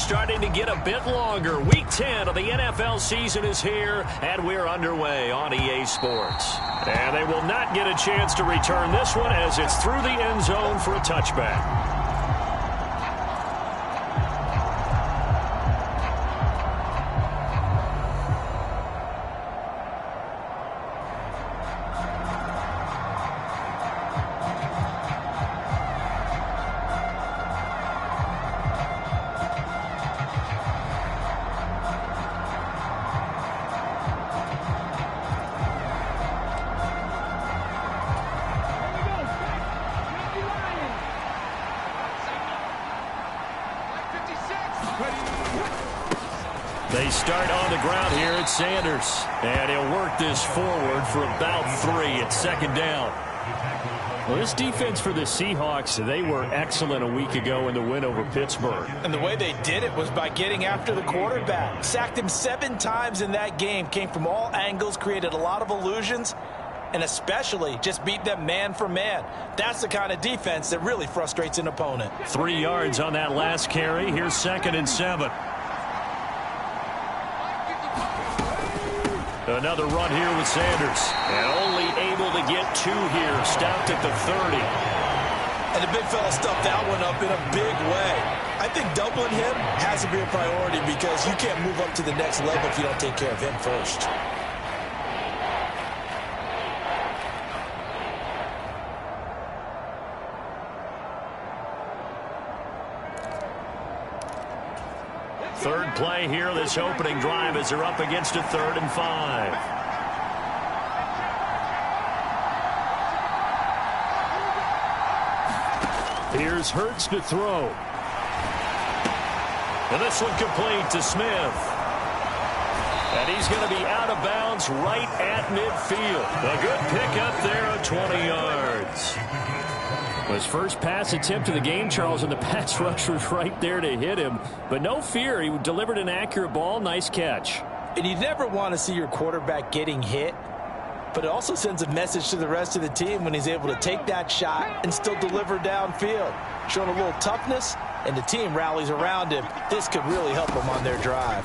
starting to get a bit longer. Week 10 of the NFL season is here, and we're underway on EA Sports. And they will not get a chance to return this one as it's through the end zone for a touchback. They start on the ground here at Sanders. And he'll work this forward for about 3 at second down. Well, this defense for the Seahawks, they were excellent a week ago in the win over Pittsburgh. And the way they did it was by getting after the quarterback. Sacked him 7 times in that game. Came from all angles, created a lot of illusions, and especially just beat them man for man. That's the kind of defense that really frustrates an opponent. 3 yards on that last carry. Here's 2nd and 7. Another run here with Sanders. And only able to get 2 here. Stopped at the 30. And the big fella stuffed that one up in a big way. I think doubling him has to be a priority because you can't move up to the next level if you don't take care of him first. Third play here, this opening drive as they're up against a 3rd and 5. Here's Hurts to throw. And this one complete to Smith. And he's going to be out of bounds right at midfield. A good pickup there of 20 yards. His first pass attempt of the game, Charles, and the pass rush was right there to hit him. But no fear, he delivered an accurate ball. Nice catch. And you never want to see your quarterback getting hit, but it also sends a message to the rest of the team when he's able to take that shot and still deliver downfield. Showing a little toughness, and the team rallies around him. This could really help them on their drive.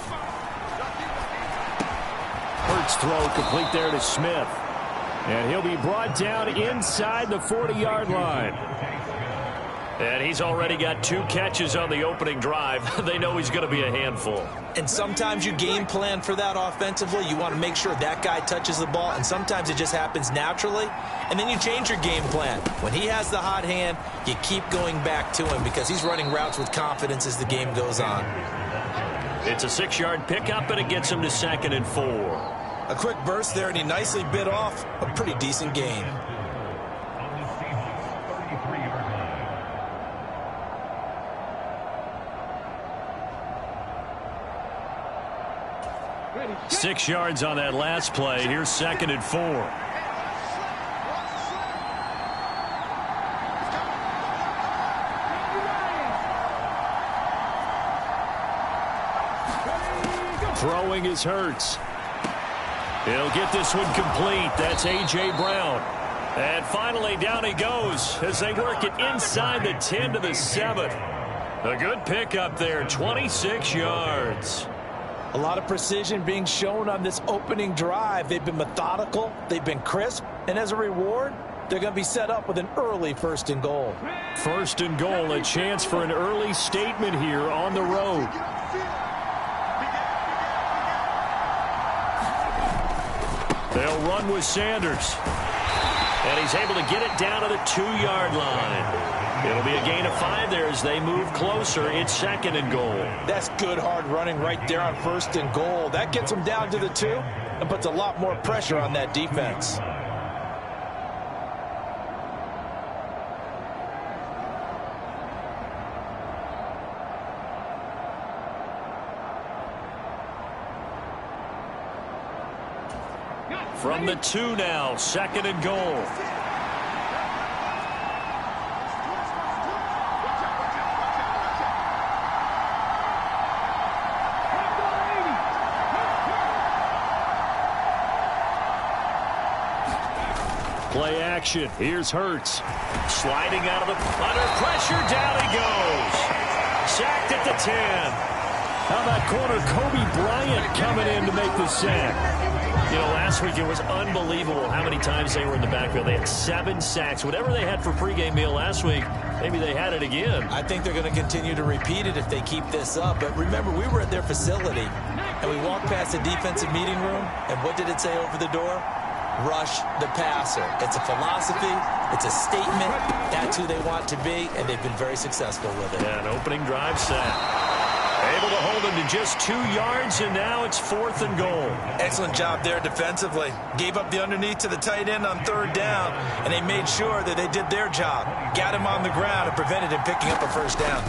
Hurts throw complete there to Smith. And he'll be brought down inside the 40-yard line. And he's already got 2 catches on the opening drive. They know he's going to be a handful. And sometimes you game plan for that offensively. You want to make sure that guy touches the ball, and sometimes it just happens naturally. And then you change your game plan. When he has the hot hand, you keep going back to him because he's running routes with confidence as the game goes on. It's a 6-yard pickup, and it gets him to 2nd and 4. A quick burst there, and he nicely bit off a pretty decent gain. Six yards on that last play. Here's 2nd and 4. Throwing is Hurts. He'll get this one complete. That's A.J. Brown. And finally, down he goes as they work it inside the 10 to the 7. A good pickup there, 26 yards. A lot of precision being shown on this opening drive. They've been methodical, they've been crisp, and as a reward, they're going to be set up with an early 1st and goal. 1st and goal, a chance for an early statement here on the road. They'll run with Sanders. And he's able to get it down to the 2-yard line. It'll be a gain of 5 there as they move closer. It's 2nd and goal. That's good hard running right there on 1st and goal. That gets them down to the 2 and puts a lot more pressure on that defense. From the 2 now, 2nd and goal. Play action. Here's Hurts. Sliding out of the under pressure. Down he goes. Sacked at the 10. How about corner Kobe Bryant coming in to make the sack? You know, last week it was unbelievable how many times they were in the backfield. They had 7 sacks. Whatever they had for pregame meal last week, maybe they had it again. I think they're going to continue to repeat it if they keep this up. But remember, we were at their facility, and we walked past the defensive meeting room, and what did it say over the door? Rush the passer. It's a philosophy. It's a statement. That's who they want to be, and they've been very successful with it. Yeah, an opening drive sack. Able to hold him to just 2 yards, and now it's 4th and goal. Excellent job there defensively. Gave up the underneath to the tight end on 3rd down, and they made sure that they did their job. Got him on the ground and prevented him picking up a 1st down.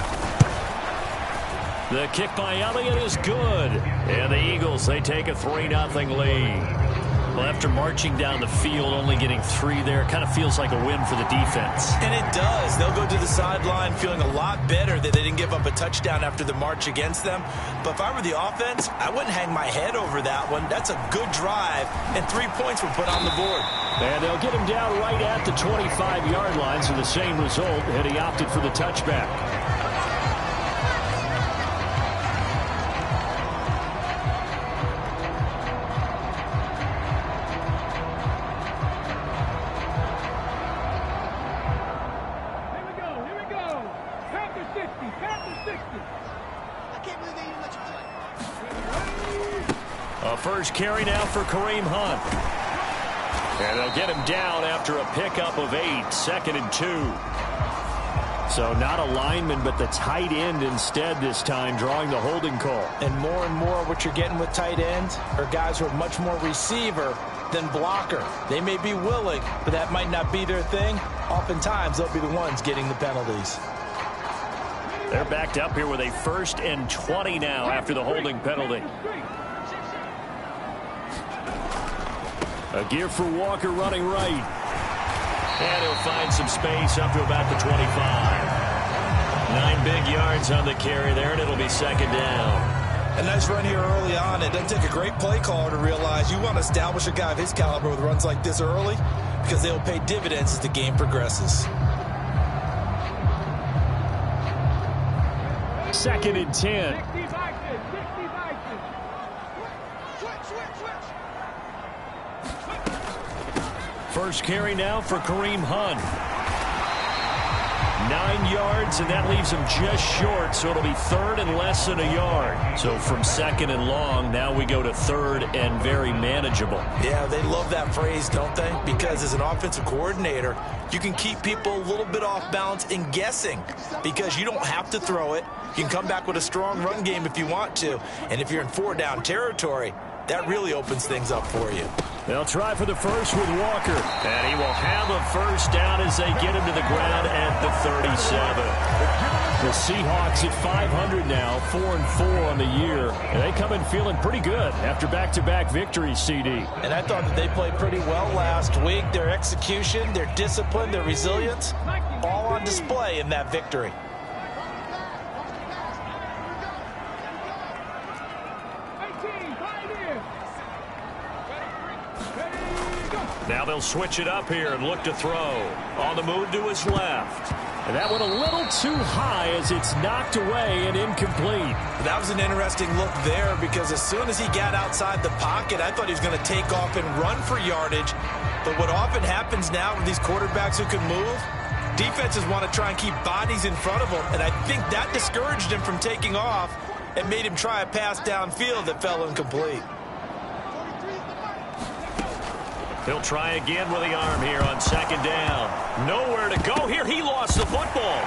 The kick by Elliott is good. And the Eagles, they take a 3-0 lead. Well, after marching down the field, only getting 3 there, it kind of feels like a win for the defense. And it does. They'll go to the sideline feeling a lot better that they didn't give up a touchdown after the march against them. But if I were the offense, I wouldn't hang my head over that one. That's a good drive, and 3 points were put on the board. And they'll get him down right at the 25-yard line, so the same result, and he opted for the touchback. First carry now for Kareem Hunt. And they'll get him down after a pickup of 8, 2nd and 2. So not a lineman, but the tight end instead this time, drawing the holding call. And more what you're getting with tight ends are guys who are much more receiver than blocker. They may be willing, but that might not be their thing. Oftentimes, they'll be the ones getting the penalties. They're backed up here with a 1st and 20 now after the holding penalty. A gear for Walker running right. And he'll find some space up to about the 25. 9 big yards on the carry there, and it'll be 2nd down. A nice run here early on. It doesn't take a great play caller to realize you want to establish a guy of his caliber with runs like this early because they'll pay dividends as the game progresses. 2nd and 10. First carry now for Kareem Hunt. 9 yards, and that leaves him just short, so it'll be 3rd and less than a yard. So from 2nd and long, now we go to 3rd and very manageable. Yeah, they love that phrase, don't they? Because as an offensive coordinator, you can keep people a little bit off balance and guessing because you don't have to throw it. You can come back with a strong run game if you want to. And if you're in 4-down territory, that really opens things up for you. They'll try for the first with Walker. And he will have a 1st down as they get him to the ground at the 37. The Seahawks at 500 now, 4-4 on the year. And they come in feeling pretty good after back-to-back victories, CD. And I thought that they played pretty well last week. Their execution, their discipline, their resilience, all on display in that victory. Now they'll switch it up here and look to throw. On the move to his left. And that one a little too high as it's knocked away and incomplete. That was an interesting look there because as soon as he got outside the pocket, I thought he was going to take off and run for yardage. But what often happens now with these quarterbacks who can move, defenses want to try and keep bodies in front of them. And I think that discouraged him from taking off and made him try a pass downfield that fell incomplete. He'll try again with the arm here on 2nd down. Nowhere to go here. He lost the football.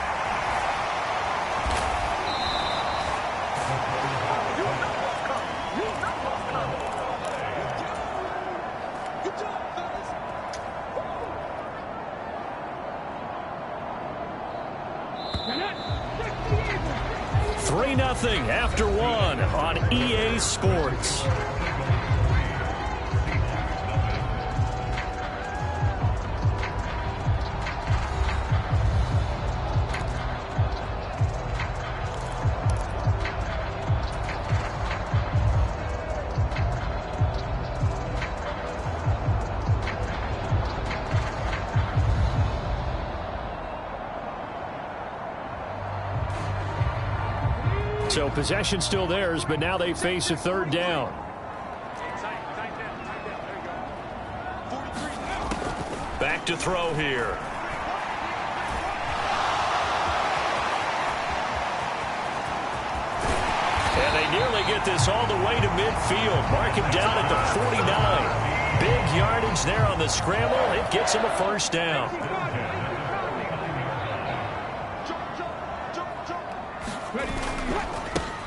$3-0 after 1 on EA Sports. So possession still theirs, but now they face a third down. Back to throw here. And they nearly get this all the way to midfield. Mark him down at the 49. Big yardage there on the scramble. It gets him a first down.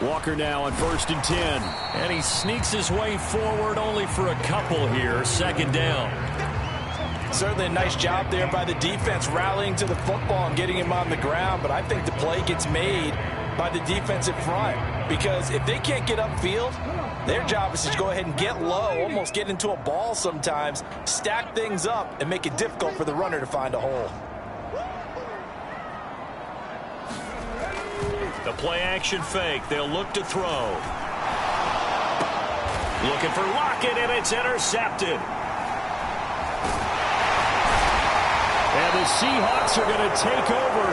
Walker now on 1st and 10. And he sneaks his way forward only for a couple here. Second down. Certainly a nice job there by the defense rallying to the football and getting him on the ground. But I think the play gets made by the defensive front. Because if they can't get upfield, their job is to go ahead and get low, almost get into a ball sometimes, stack things up, and make it difficult for the runner to find a hole. The play-action fake. They'll look to throw. Looking for Lockett, and it's intercepted. And the Seahawks are going to take over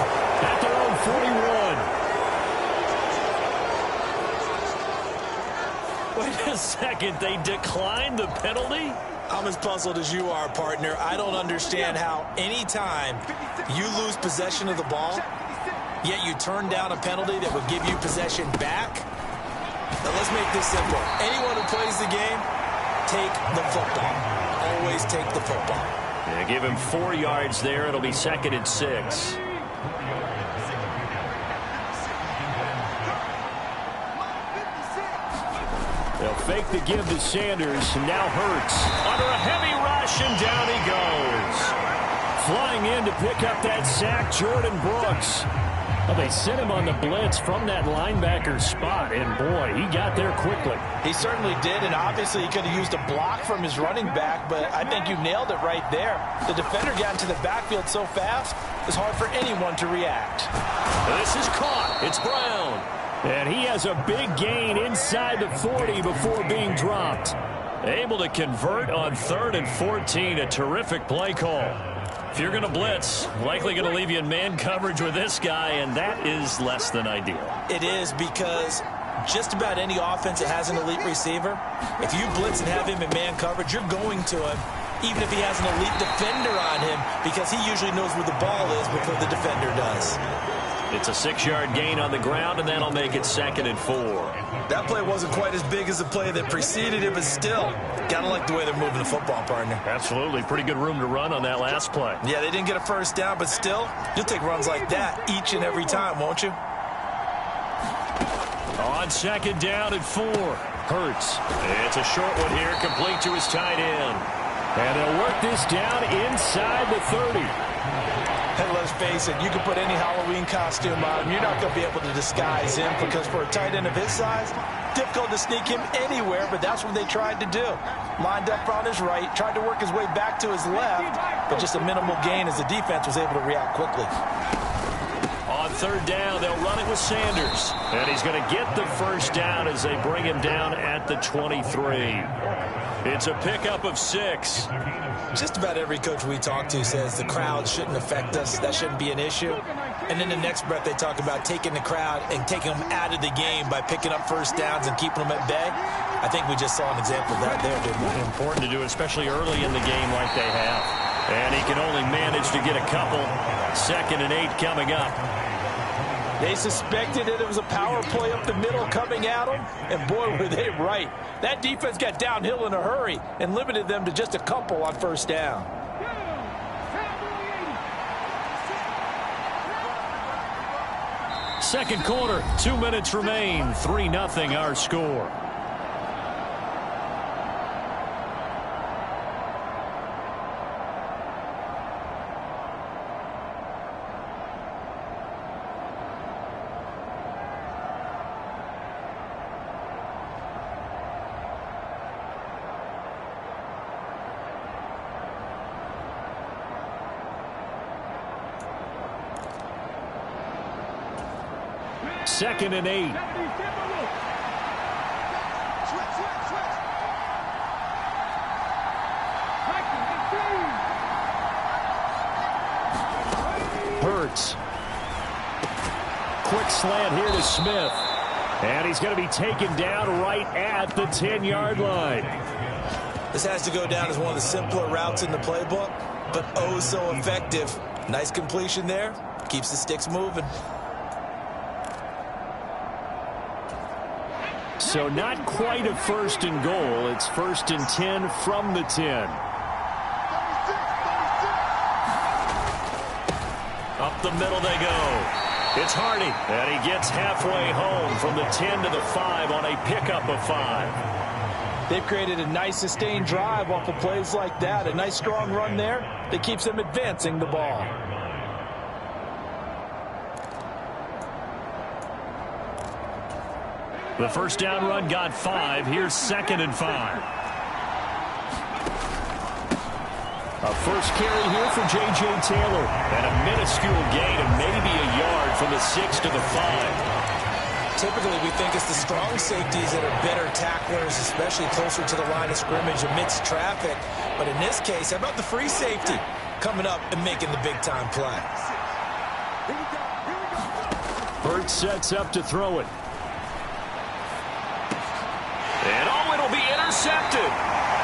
at their own 41. Wait a second. They declined the penalty? I'm as puzzled as you are, partner. I don't understand how any time you lose possession of the ball, yet you turn down a penalty that would give you possession back. Now let's make this simple. Anyone who plays the game, take the football. Always take the football. Yeah, give him 4 yards there. It'll be 2nd and 6. They'll fake the give to Sanders. And now Hurts. Under a heavy rush, and down he goes. Flying in to pick up that sack, Jordan Brooks. Well, they sent him on the blitz from that linebacker spot, and boy, he got there quickly. He certainly did, and obviously he could have used a block from his running back, but I think you nailed it right there. The defender got into the backfield so fast, it's hard for anyone to react. This is caught. It's Brown. And he has a big gain inside the 40 before being dropped. Able to convert on 3rd and 14. A terrific play call. If you're going to blitz, likely going to leave you in man coverage with this guy, and that is less than ideal. It is, because just about any offense that has an elite receiver, if you blitz and have him in man coverage, you're going to him, even if he has an elite defender on him, because he usually knows where the ball is before the defender does. It's a 6-yard gain on the ground, and that'll make it 2nd and 4. That play wasn't quite as big as the play that preceded it, but still, gotta like the way they're moving the football, partner. Absolutely. Pretty good room to run on that last play. Yeah, they didn't get a first down, but still, you'll take runs like that each and every time, won't you? On 2nd down and 4. Hurts. It's a short one here, complete to his tight end. And they'll work this down inside the 30. Hey, let's face it, you can put any Halloween costume on him. You're not going to be able to disguise him, because for a tight end of his size, difficult to sneak him anywhere, but that's what they tried to do. Lined up on his right, tried to work his way back to his left, but just a minimal gain as the defense was able to react quickly. On 3rd down, they'll run it with Sanders. And he's going to get the first down as they bring him down at the 23. It's a pickup of 6. Just about every coach we talk to says the crowd shouldn't affect us. That shouldn't be an issue. And in the next breath, they talk about taking the crowd and taking them out of the game by picking up first downs and keeping them at bay. I think we just saw an example of that there, didn't we? Important to do it, especially early in the game like they have. And he can only manage to get a couple. 2nd and 8 coming up. They suspected that it was a power play up the middle coming at them, and boy, were they right. That defense got downhill in a hurry and limited them to just a couple on first down. Second quarter, 2 minutes remain. 3-0 our score. Second and 8. Hurts. Quick slant here to Smith. And he's going to be taken down right at the 10-yard line. This has to go down as one of the simpler routes in the playbook, but oh so effective. Nice completion there. Keeps the sticks moving. So not quite a 1st and goal. It's 1st and 10 from the 10. Up the middle they go. It's Hardy, and he gets halfway home from the 10 to the 5 on a pickup of 5. They've created a nice sustained drive off of plays like that. A nice strong run there that keeps them advancing the ball. The first down run got 5. Here's 2nd and 5. A first carry here for J.J. Taylor. And a minuscule gain of maybe a yard from the 6 to the 5. Typically, we think it's the strong safeties that are better tacklers, especially closer to the line of scrimmage amidst traffic. But in this case, how about the free safety coming up and making the big-time play? Burt sets up to throw it. And oh, it'll be intercepted.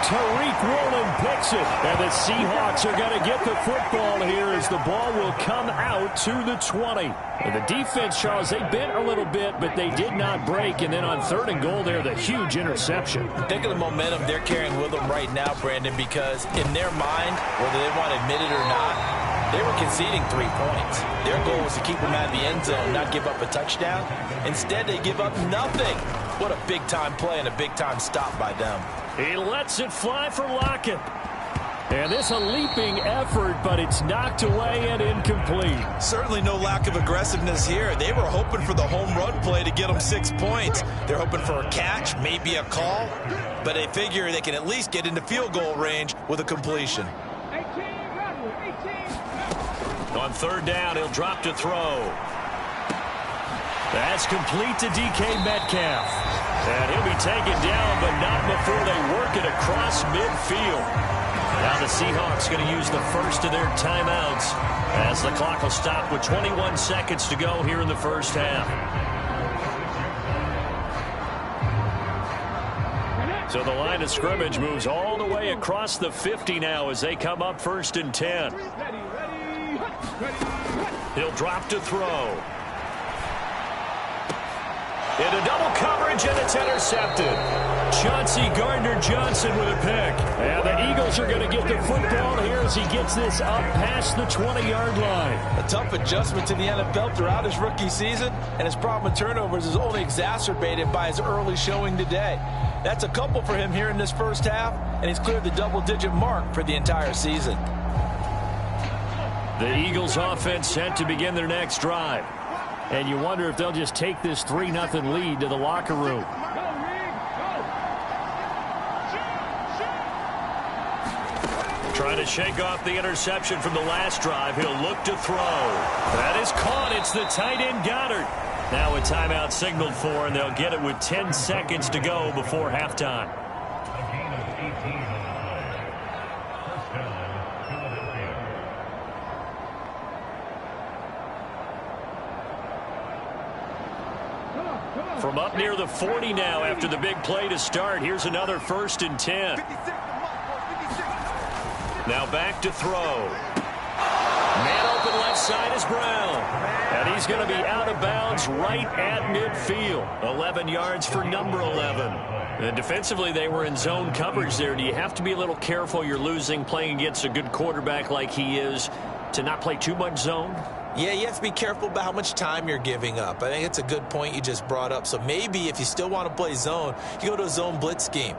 Tariq Woolen picks it, and the Seahawks are going to get the football here as the ball will come out to the 20. And the defense, Charles, they bent a little bit, but they did not break. And then on 3rd and goal there, the huge interception. Think of the momentum they're carrying with them right now, Brandon, because in their mind, whether they want to admit it or not, they were conceding 3 points. Their goal was to keep them out of the end zone, not give up a touchdown. Instead, they give up nothing. What a big-time play and a big-time stop by them. He lets it fly for Lockett. And this a leaping effort, but it's knocked away and incomplete. Certainly no lack of aggressiveness here. They were hoping for the home run play to get them 6 points. They're hoping for a catch, maybe a call, but they figure they can at least get into field goal range with a completion. On 3rd down, he'll drop to throw. That's complete to DK Metcalf. And he'll be taken down, but not before they work it across midfield. Now the Seahawks going to use the first of their timeouts as the clock will stop with 21 seconds to go here in the first half. So the line of scrimmage moves all the way across the 50 now as they come up 1st and 10. He'll drop to throw. Into double coverage, and it's intercepted. Chauncey Gardner-Johnson with a pick. And the Eagles are going to get the football here as he gets this up past the 20-yard line. A tough adjustment to the NFL throughout his rookie season, and his problem with turnovers is only exacerbated by his early showing today. That's a couple for him here in this first half, and he's cleared the double-digit mark for the entire season. The Eagles offense set to begin their next drive. And you wonder if they'll just take this 3-0 lead to the locker room. Trying to shake off the interception from the last drive. He'll look to throw. That is caught. It's the tight end Goddard. Now a timeout signaled for, and they'll get it with 10 seconds to go before halftime. From up near the 40 now after the big play to start. Here's another 1st and 10. Now back to throw. Man open left side is Brown. And he's going to be out of bounds right at midfield. 11 yards for number 11. And defensively, they were in zone coverage there. Do you have to be a little careful? You're losing playing against a good quarterback like he is to not play too much zone? Yeah, you have to be careful about how much time you're giving up. I think it's a good point you just brought up. So maybe if you still want to play zone, you go to a zone blitz scheme.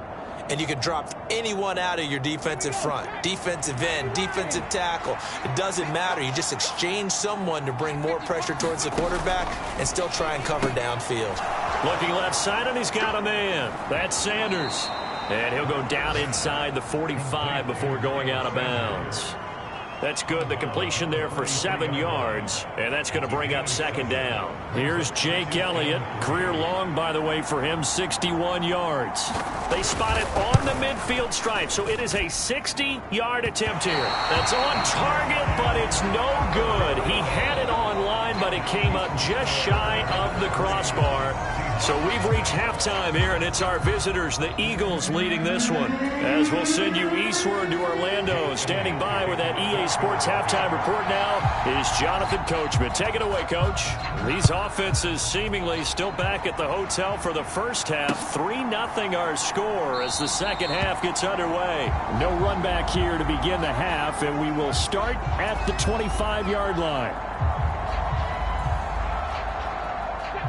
And you can drop anyone out of your defensive front. Defensive end, defensive tackle. It doesn't matter. You just exchange someone to bring more pressure towards the quarterback and still try and cover downfield. Looking left side, and he's got a man. That's Sanders. And he'll go down inside the 45 before going out of bounds. That's good. The completion there for 7 yards, and that's going to bring up 2nd down. Here's Jake Elliott. Career long, by the way, for him, 61 yards. They spot it on the midfield stripe, so it is a 60-yard attempt here. That's on target, but it's no good. He had it on line but it came up just shy of the crossbar. So we've reached halftime here, and it's our visitors, the Eagles, leading this one. As we'll send you eastward to Orlando. Standing by with that EA Sports halftime report now is Jonathan Coachman. Take it away, Coach. These offenses seemingly still back at the hotel for the first half. 3-0 our score as the second half gets underway. No run back here to begin the half, and we will start at the 25-yard line.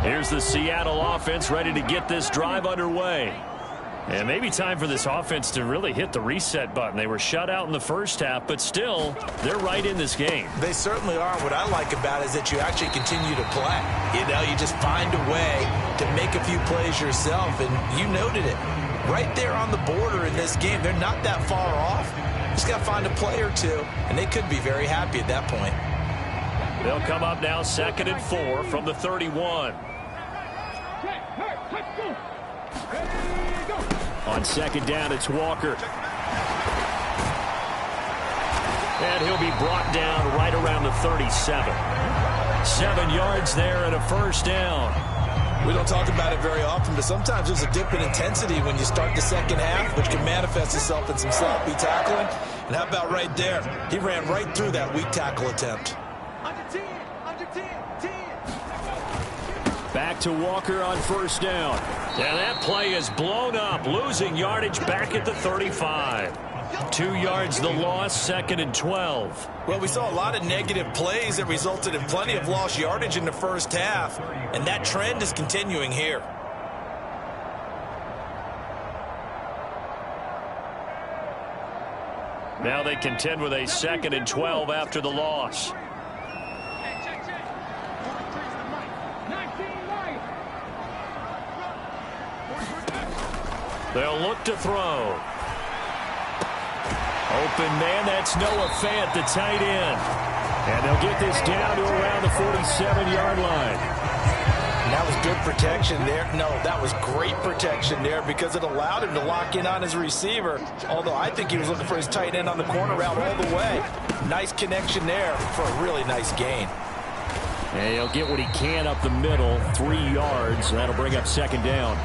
Here's the Seattle offense ready to get this drive underway. And maybe time for this offense to really hit the reset button. They were shut out in the first half, but still, they're right in this game. They certainly are. What I like about it is that you actually continue to play. You know, you just find a way to make a few plays yourself, and you noted it. Right there on the border in this game, they're not that far off. Just got to find a play or two, and they could be very happy at that point. They'll come up now 2nd and 4 from the 31. On second down, it's Walker. And he'll be brought down right around the 37. 7 yards there and a first down. We don't talk about it very often, but sometimes there's a dip in intensity when you start the second half, which can manifest itself in some sloppy tackling. And how about right there? He ran right through that weak tackle attempt. Back to Walker on first down. Yeah, that play is blown up, losing yardage back at the 35. 2 yards the loss, 2nd and 12. Well, we saw a lot of negative plays that resulted in plenty of lost yardage in the first half, and that trend is continuing here. Now they contend with a 2nd and 12 after the loss. They'll look to throw. Open man, that's Noah Fant, the tight end. And they'll get this down to around the 47-yard line. And that was good protection there. No, that was great protection there because it allowed him to lock in on his receiver. Although I think he was looking for his tight end on the corner route all the way. Nice connection there for a really nice gain. And he'll get what he can up the middle, 3 yards. That'll bring up second down.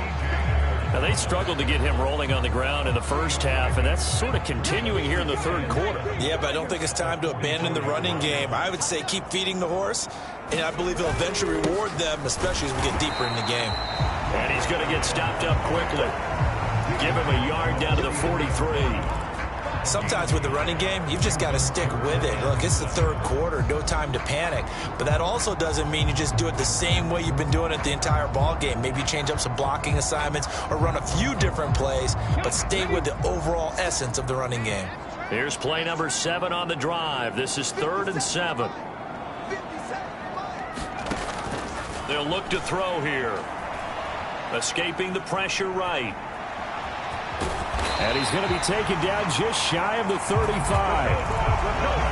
Now, they struggled to get him rolling on the ground in the first half, and that's sort of continuing here in the third quarter. Yeah, but I don't think it's time to abandon the running game. I would say keep feeding the horse, and I believe he'll eventually reward them, especially as we get deeper in the game. And he's going to get stopped up quickly. Give him a yard down to the 43. Sometimes with the running game, you've just got to stick with it. Look, it's the third quarter, no time to panic. But that also doesn't mean you just do it the same way you've been doing it the entire ball game. Maybe change up some blocking assignments or run a few different plays, but stay with the overall essence of the running game. Here's play number 7 on the drive. This is 3rd and 7. They'll look to throw here. Escaping the pressure right. And he's going to be taken down just shy of the 35.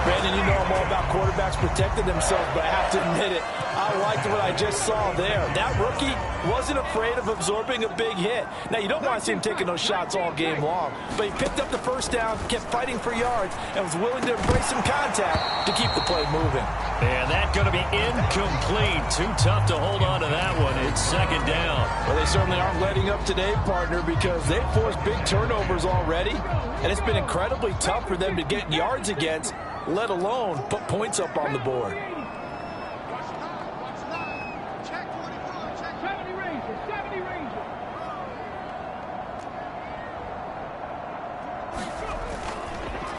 Brandon, you know I'm all about quarterbacks protecting themselves, but I have to admit it. I liked what I just saw there. That rookie wasn't afraid of absorbing a big hit. Now, you don't want to see him taking those shots all game long, but he picked up the first down, kept fighting for yards, and was willing to embrace some contact to keep the play moving. And that's going to be incomplete. Too tough to hold on to that one. It's second down. Well, they certainly aren't letting up today, partner, because they've forced big turnovers already, and it's been incredibly tough for them to get yards against, let alone put points up on the board.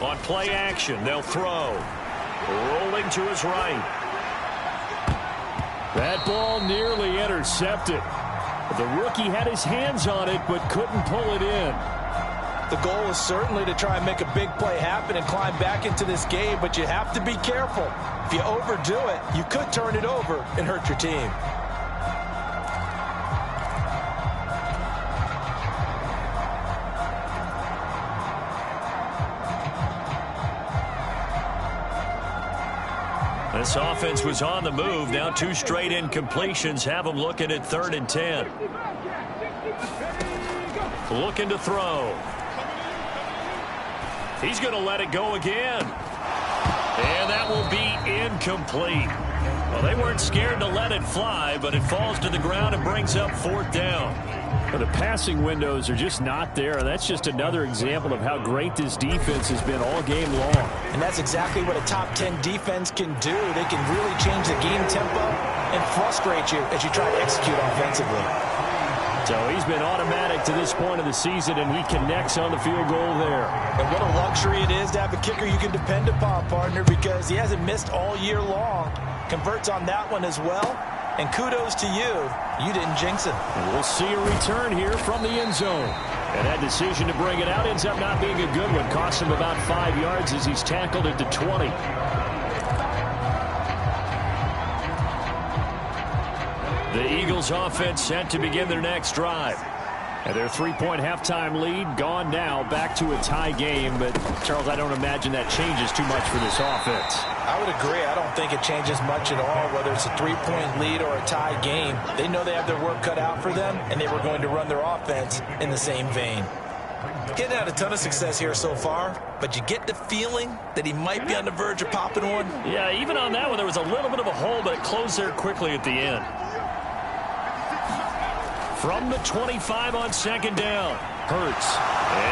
On play action, they'll throw. Rolling to his right. That ball nearly intercepted. The rookie had his hands on it, but couldn't pull it in. The goal is certainly to try and make a big play happen and climb back into this game, but you have to be careful. If you overdo it, you could turn it over and hurt your team. This offense was on the move. Now 2 straight incompletions have them looking at 3rd and 10. Looking to throw. He's going to let it go again. And that will be incomplete. Well, they weren't scared to let it fly, but it falls to the ground and brings up 4th down. Well, the passing windows are just not there, and that's just another example of how great this defense has been all game long. And that's exactly what a top 10 defense can do. They can really change the game tempo and frustrate you as you try to execute offensively. So he's been automatic to this point of the season, and he connects on the field goal there. And what a luxury it is to have a kicker you can depend upon, partner, because he hasn't missed all year long. Converts on that one as well. And kudos to you. You didn't jinx it. And we'll see a return here from the end zone. And that decision to bring it out ends up not being a good one. Costs him about 5 yards as he's tackled at the 20. The Eagles offense set to begin their next drive. And their 3-point halftime lead gone now, back to a tie game. But, Charles, I don't imagine that changes too much for this offense. I would agree. I don't think it changes much at all, whether it's a 3-point lead or a tie game. They know they have their work cut out for them, and they were going to run their offense in the same vein. Getting out a ton of success here so far, but you get the feeling that he might be on the verge of popping one. Yeah, even on that one, there was a little bit of a hole, but it closed there quickly at the end. From the 25 on 2nd down, Hurts.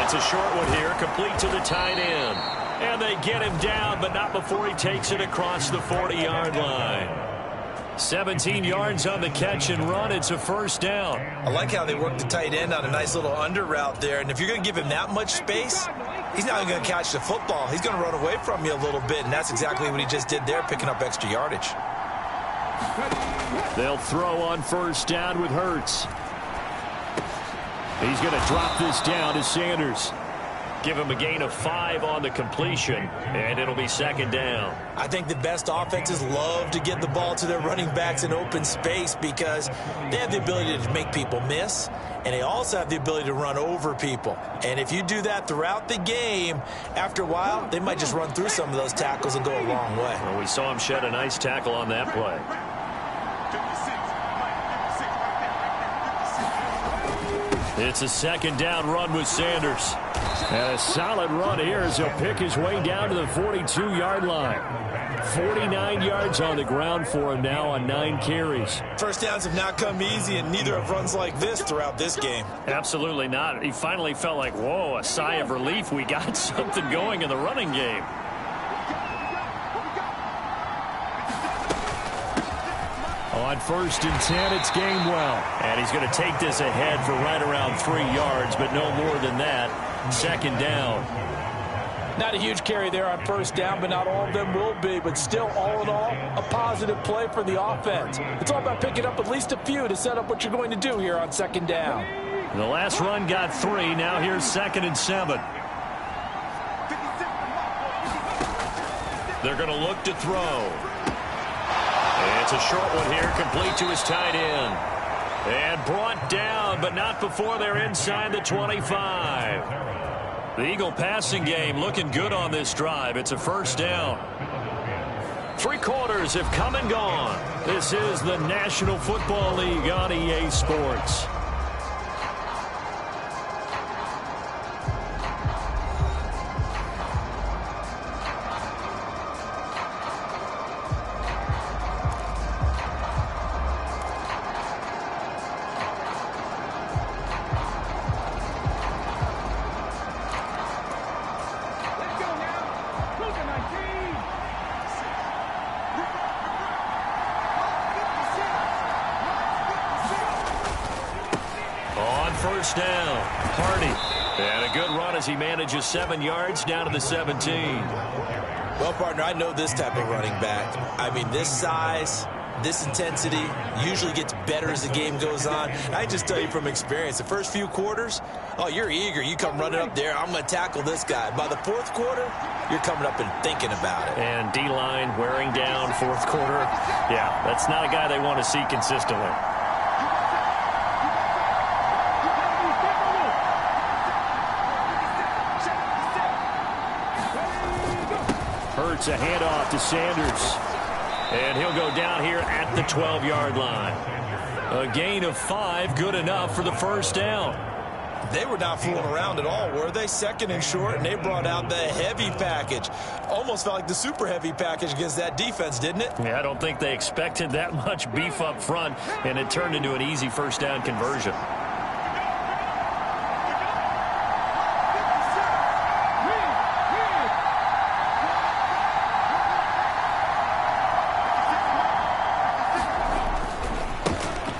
It's a short one here, complete to the tight end. And they get him down, but not before he takes it across the 40-yard line. 17 yards on the catch and run. It's a 1st down. I like how they work the tight end on a nice little under route there. And if you're going to give him that much space, he's not going to catch the football. He's going to run away from you a little bit, and that's exactly what he just did there, picking up extra yardage. They'll throw on 1st down with Hurts. He's going to drop this down to Sanders. Give him a gain of 5 on the completion, and it'll be 2nd down. I think the best offenses love to get the ball to their running backs in open space because they have the ability to make people miss, and they also have the ability to run over people. And if you do that throughout the game, after a while, they might just run through some of those tackles and go a long way. Well, we saw him shed a nice tackle on that play. It's a 2nd down run with Sanders. And a solid run here as he'll pick his way down to the 42-yard line. 49 yards on the ground for him now on 9 carries. First downs have not come easy, and neither have runs like this throughout this game. Absolutely not. He finally felt like, whoa, a sigh of relief. We got something going in the running game. On 1st and 10, it's Gainwell. And he's going to take this ahead for right around 3 yards, but no more than that. 2nd down. Not a huge carry there on 1st down, but not all of them will be. But still, all in all, a positive play for the offense. It's all about picking up at least a few to set up what you're going to do here on 2nd down. The last run got 3. Now here's 2nd and 7. They're going to look to throw. It's a short one here, complete to his tight end. And brought down, but not before they're inside the 25. The Eagle passing game looking good on this drive. It's a 1st down. 3 quarters have come and gone. This is the National Football League on EA Sports. First down, Hardy. And a good run as he manages 7 yards down to the 17. Well, partner, I know this type of running back. I mean, this size, this intensity usually gets better as the game goes on. I just tell you from experience, the first few quarters, oh, you're eager. You come running up there, I'm going to tackle this guy. By the 4th quarter, you're coming up and thinking about it. And D-line wearing down 4th quarter. Yeah, that's not a guy they want to see consistently. Hurts a handoff to Sanders. And he'll go down here at the 12-yard line. A gain of 5, good enough for the 1st down. They were not fooling around at all, were they? Second and short, and they brought out the heavy package. Almost felt like the super heavy package against that defense, didn't it? Yeah, I don't think they expected that much beef up front, and it turned into an easy first down conversion.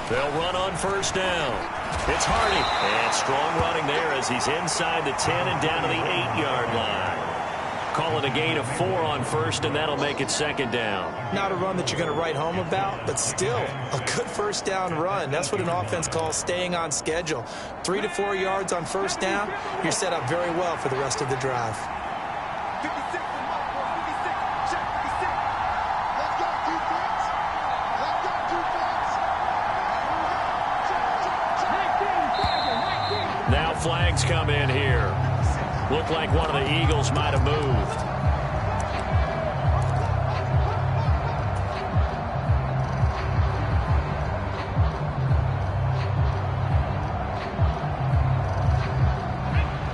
They'll run on first down. It's Hardy. And strong running there as he's inside the 10 and down to the 8-yard line. Calling a gain of 4 on first, and that'll make it second down. Not a run that you're going to write home about, but still a good first down run. That's what an offense calls staying on schedule. 3 to 4 yards on first down, you're set up very well for the rest of the drive. Now flags come in here. Looked like one of the Eagles might have moved.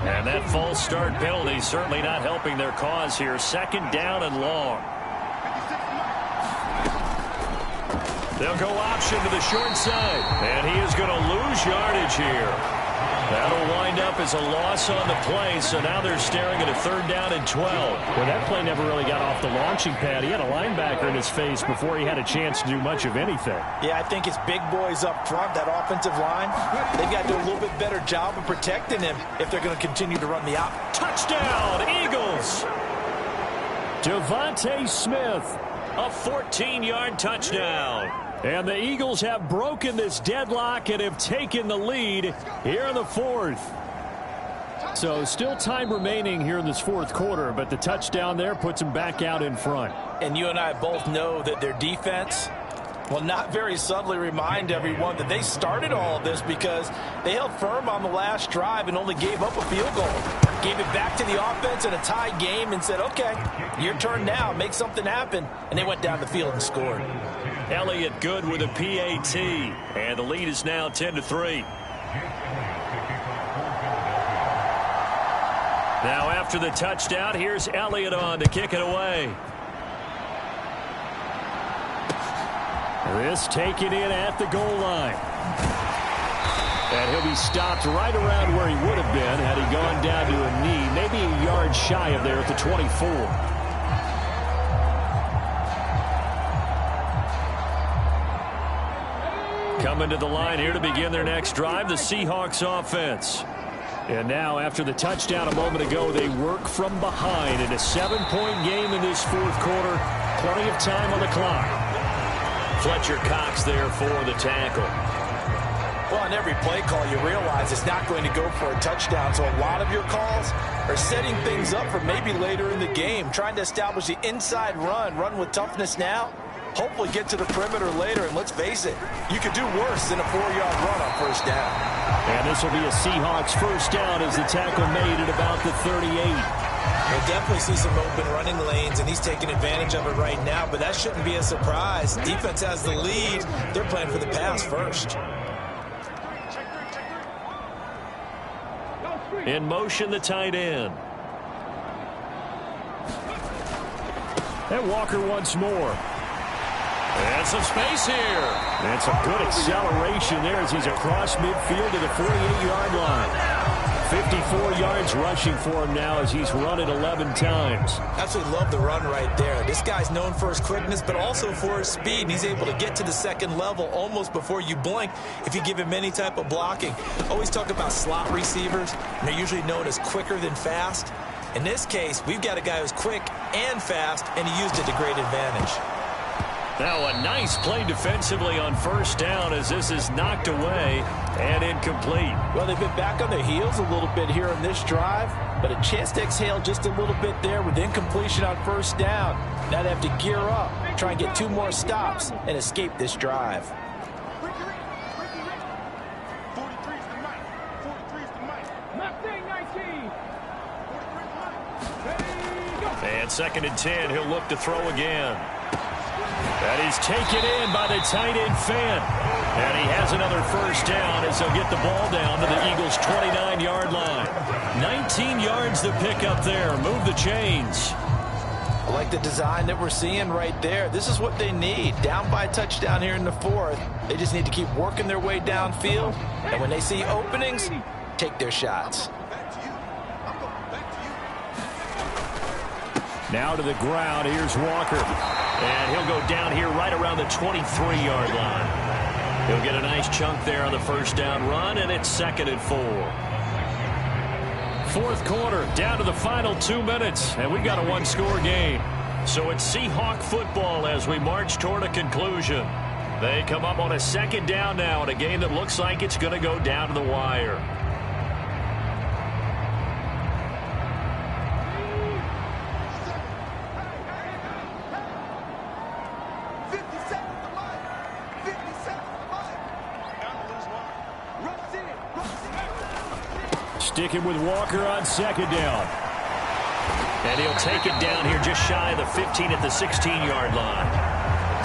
And that false start penalty certainly not helping their cause here. Second down and long. They'll go option to the short side. And he is going to lose yardage here. That'll wind up as a loss on the play, so now they're staring at a third down and 12. Well, that play never really got off the launching pad. He had a linebacker in his face before he had a chance to do much of anything. Yeah, I think it's big boys up front, that offensive line. They've got to do a little bit better job of protecting him if they're going to continue to run the out. Touchdown, Eagles! Devontae Smith, a 14-yard touchdown. And the Eagles have broken this deadlock and have taken the lead here in the fourth. So still time remaining here in this fourth quarter, but the touchdown there puts them back out in front. And you and I both know that their defense will not very subtly remind everyone that they started all of this because they held firm on the last drive and only gave up a field goal. Gave it back to the offense in a tied game and said, okay, your turn now, make something happen. And they went down the field and scored. Elliott good with a PAT, and the lead is now 10-3. Now after the touchdown, here's Elliott on to kick it away. This taken in at the goal line. And he'll be stopped right around where he would have been had he gone down to a knee, maybe a yard shy of there at the 24. Coming to the line here to begin their next drive, the Seahawks offense. And now after the touchdown a moment ago, they work from behind in a 7-point game in this fourth quarter. Plenty of time on the clock. Fletcher Cox there for the tackle. Well, on every play call, you realize it's not going to go for a touchdown. So a lot of your calls are setting things up for maybe later in the game, trying to establish the inside run with toughness now. Hopefully get to the perimeter later, and let's face it, you could do worse than a 4-yard run on first down. And this will be a Seahawks first down as the tackle made at about the 38. We'll definitely see some open running lanes, and he's taking advantage of it right now, but that shouldn't be a surprise. Defense has the lead. They're playing for the pass first. In motion, the tight end. And Walker once more. And some space here. And some good acceleration there as he's across midfield to the 48-yard line. 54 yards rushing for him now as he's run it 11 times. Absolutely love the run right there. This guy's known for his quickness, but also for his speed. And he's able to get to the second level almost before you blink if you give him any type of blocking. Always talk about slot receivers, and they're usually known as quicker than fast. In this case, we've got a guy who's quick and fast, and he used it to great advantage. Now a nice play defensively on first down as this is knocked away and incomplete. Well, they've been back on their heels a little bit here in this drive, but a chance to exhale just a little bit there with incompletion on first down. Now they have to gear up, try and get 2 more stops and escape this drive. And 2nd and 10, he'll look to throw again. And he's taken in by the tight end fan. And he has another first down as they'll get the ball down to the Eagles' 29-yard line. 19 yards to pick up there. Move the chains. I like the design that we're seeing right there. This is what they need. Down by a touchdown here in the fourth. They just need to keep working their way downfield. And when they see openings, take their shots. Now to the ground. Here's Walker. And he'll go down here right around the 23-yard line. He'll get a nice chunk there on the first down run, and it's 2nd and 4. Fourth quarter, down to the final 2 minutes, and we've got a one-score game. So it's Seahawk football as we march toward a conclusion. They come up on a second down now in a game that looks like it's going to go down to the wire. Sticking with Walker on second down. And he'll take it down here just shy of the 15 at the 16-yard line.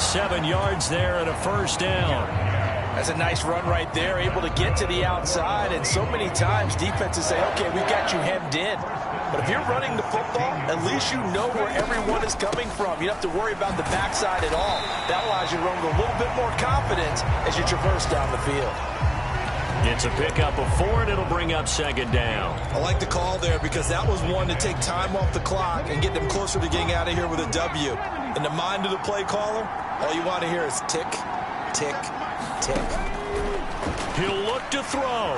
7 yards there and a first down. That's a nice run right there, able to get to the outside. And so many times defenses say, okay, we got you hemmed in. But if you're running the football, at least you know where everyone is coming from. You don't have to worry about the backside at all. That allows you to run with a little bit more confidence as you traverse down the field. It's a pickup of 4, and it'll bring up second down. I like the call there because that was one to take time off the clock and get them closer to getting out of here with a W. In the mind of the play caller, all you want to hear is tick, tick, tick. He'll look to throw.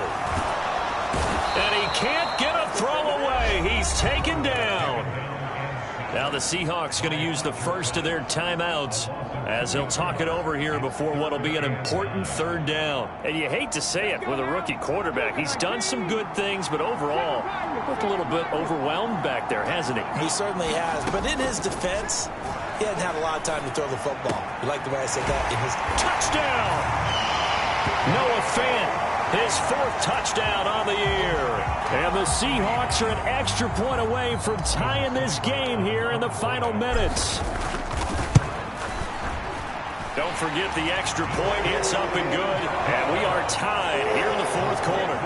And he can't get a throw away. He's taken down. Now the Seahawks going to use the first of their timeouts as they'll talk it over here before what will be an important third down. And you hate to say it with a rookie quarterback. He's done some good things, but overall, looked a little bit overwhelmed back there, hasn't he? He certainly has. But in his defense, he hasn't had a lot of time to throw the football. You like the way I said that? In his touchdown! Noah Fant, his 4th touchdown on the year. And the Seahawks are an extra point away from tying this game here in the final minutes. Don't forget the extra point. It's up and good. And we are tied here in the fourth quarter.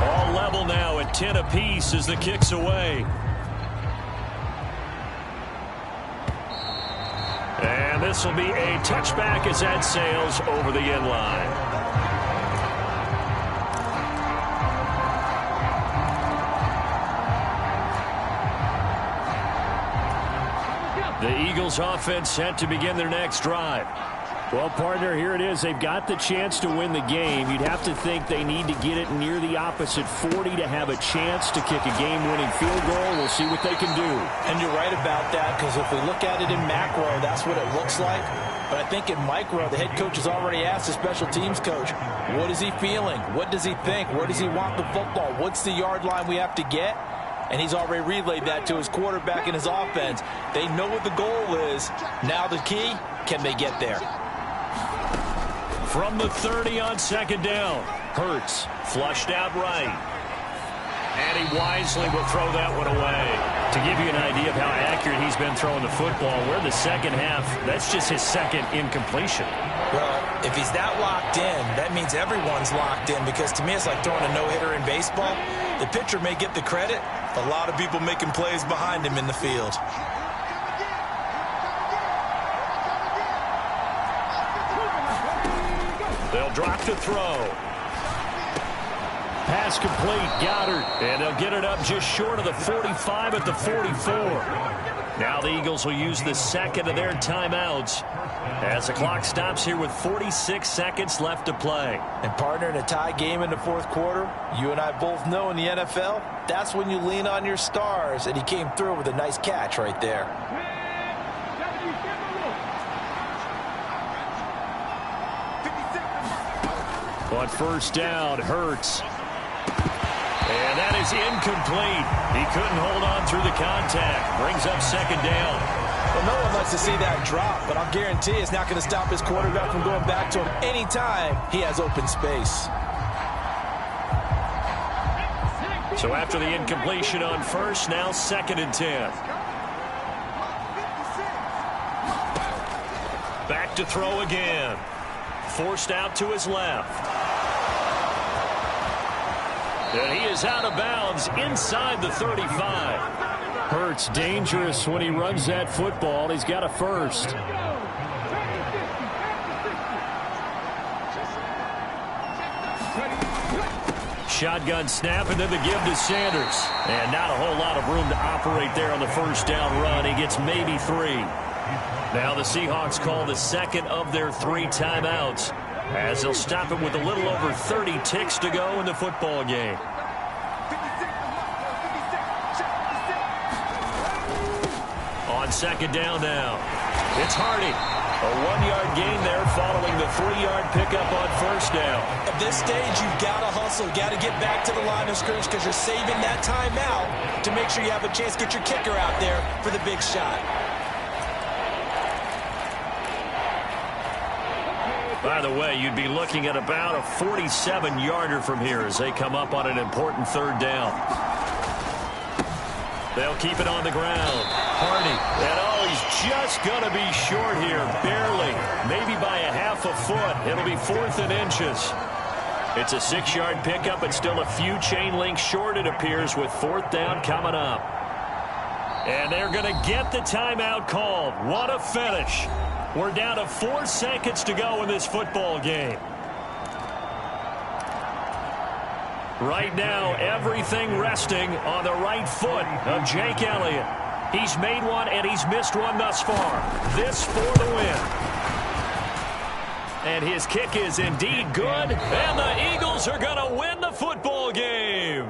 All level now at 10 apiece as the kick's away. And this will be a touchback as that sails over the end line. The Eagles offense set to begin their next drive. Well, partner, here it is. They've got the chance to win the game. You'd have to think they need to get it near the opposite 40 to have a chance to kick a game-winning field goal. We'll see what they can do. And you're right about that, because if we look at it in macro, that's what it looks like. But I think in micro, the head coach has already asked the special teams coach, what is he feeling? What does he think? Where does he want the football? What's the yard line we have to get? And he's already relayed that to his quarterback and his offense. They know what the goal is. Now the key, can they get there? From the 30 on second down, Hurts flushed out right. And he wisely will throw that one away. To give you an idea of how accurate he's been throwing the football, we're in the second half. That's just his second incompletion. Well, if he's that locked in, that means everyone's locked in, because to me it's like throwing a no-hitter in baseball. The pitcher may get the credit, a lot of people making plays behind him in the field. They'll drop to throw. Pass complete, Goddard, and they'll get it up just short of the 45 at the 44. Now the Eagles will use the second of their timeouts as the clock stops here with 46 seconds left to play. And partner, in a tie game in the fourth quarter, you and I both know in the NFL, that's when you lean on your stars, and he came through with a nice catch right there. On first down, Hurts. And that is incomplete. He couldn't hold on through the contact. Brings up second down. Well, no one likes to see that drop, but I'll guarantee it's not going to stop his quarterback from going back to him anytime he has open space. So after the incompletion on first, now 2nd and 10. Back to throw again. Forced out to his left. And he is out of bounds inside the 35. Hurts dangerous when he runs that football. He's got a first. Shotgun snap, and then the give to Sanders. And not a whole lot of room to operate there on the first down run. He gets maybe 3. Now the Seahawks call the 2nd of their 3 timeouts, as they'll stop it with a little over 30 ticks to go in the football game. On 2nd down now, it's Hardy. A 1-yard gain there following the 3-yard pickup on first down. At this stage, you've got to hustle, got to get back to the line of scrimmage because you're saving that timeout to make sure you have a chance to get your kicker out there for the big shot. By the way, you'd be looking at about a 47-yarder from here as they come up on an important 3rd down. They'll keep it on the ground. Hardy. And he's just going to be short here, barely. Maybe by a half a foot. It'll be 4th and inches. It's a 6-yard pickup, but still a few chain links short, it appears, with 4th down coming up. And they're going to get the timeout called. What a finish. We're down to 4 seconds to go in this football game. Right now, everything resting on the right foot of Jake Elliott. He's made one and he's missed one thus far. This for the win. And his kick is indeed good. And the Eagles are going to win the football game.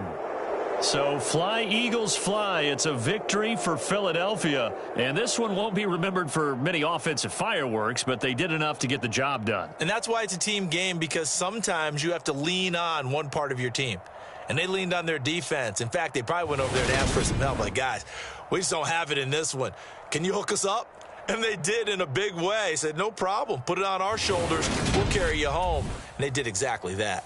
So fly, Eagles, fly. It's a victory for Philadelphia. And this one won't be remembered for many offensive fireworks, but they did enough to get the job done. And that's why it's a team game, because sometimes you have to lean on one part of your team. And they leaned on their defense. In fact, they probably went over there and asked for some help. Like, guys, we just don't have it in this one. Can you hook us up? And they did in a big way. Said, no problem. Put it on our shoulders. We'll carry you home. And they did exactly that.